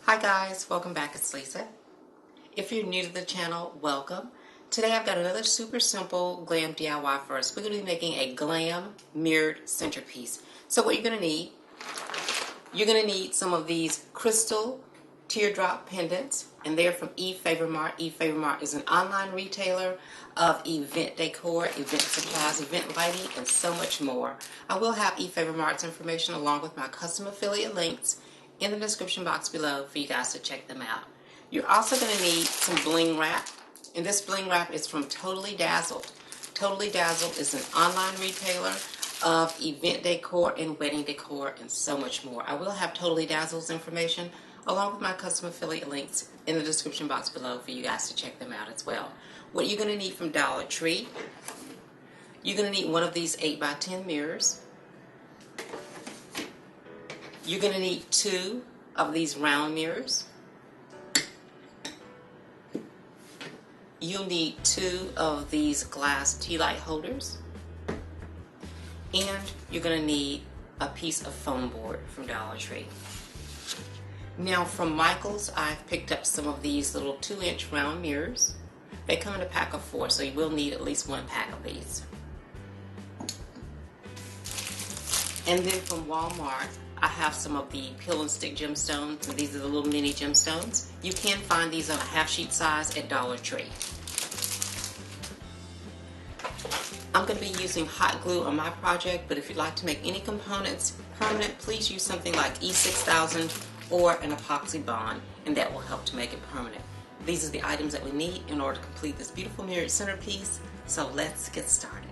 Hi guys, welcome back. It's Lisa. If you're new to the channel, welcome. Today I've got another super simple glam DIY for us. We're going to be making a glam mirrored centerpiece. So what you're going to need some of these crystal teardrop pendants, and they're from Efavormart. Efavormart is an online retailer of event decor, event supplies, event lighting, and so much more. I will have Efavormart's information along with my custom affiliate links in the description box below for you guys to check them out. You're also going to need some Bling Wrap, and this Bling Wrap is from Totally Dazzled. Totally Dazzled is an online retailer of event decor and wedding decor and so much more. I will have Totally Dazzled's information along with my custom affiliate links in the description box below for you guys to check them out as well. What you're going to need from Dollar Tree, you're going to need one of these 8x10 mirrors. You're going to need 2 of these round mirrors. You'll need 2 of these glass Tealight holders. And you're going to need a piece of foam board from Dollar Tree. Now from Michael's, I've picked up some of these little 2-inch round mirrors. They come in a pack of 4, so you will need at least 1 pack of these. And then from Walmart, I have some of the peel and stick gemstones, and these are the little mini gemstones. You can find these on a half sheet size at Dollar Tree. I'm going to be using hot glue on my project, but if you'd like to make any components permanent, please use something like E6000 or an epoxy bond, and that will help to make it permanent. These are the items that we need in order to complete this beautiful mirrored centerpiece, so let's get started.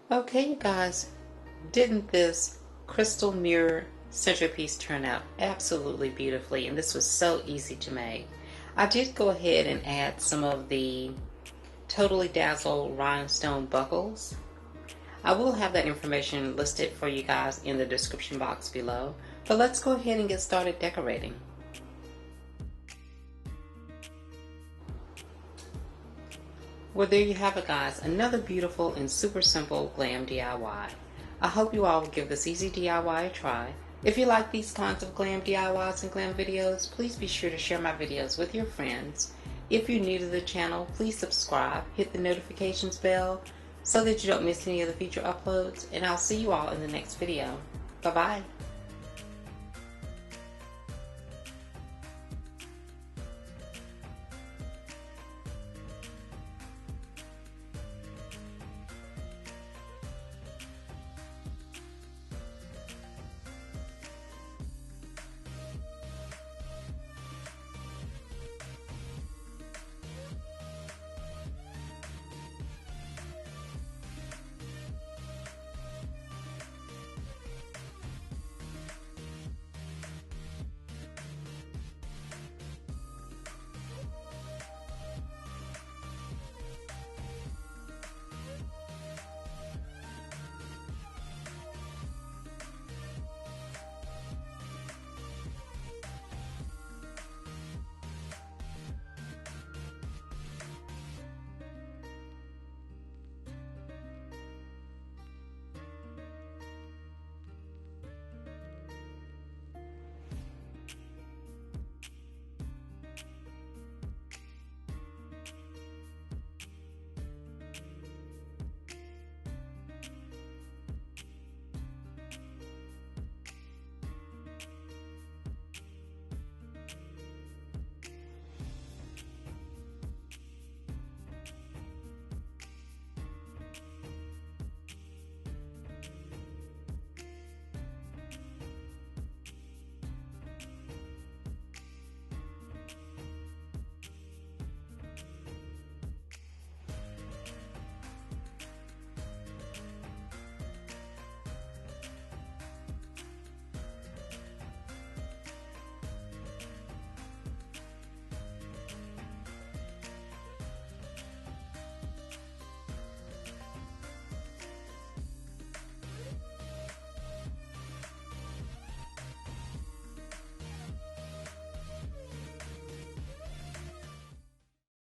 Okay, you guys, didn't this crystal mirror centerpiece turn out absolutely beautifully? And this was so easy to make. I did go ahead and add some of the Totally Dazzled rhinestone buckles. I will have that information listed for you guys in the description box below. But let's go ahead and get started decorating. Well, there you have it, guys. Another beautiful and super simple glam DIY. I hope you all will give this easy DIY a try. If you like these kinds of glam DIYs and glam videos, please be sure to share my videos with your friends. If you're new to the channel, please subscribe, hit the notifications bell so that you don't miss any of the future uploads, and I'll see you all in the next video. Bye-bye.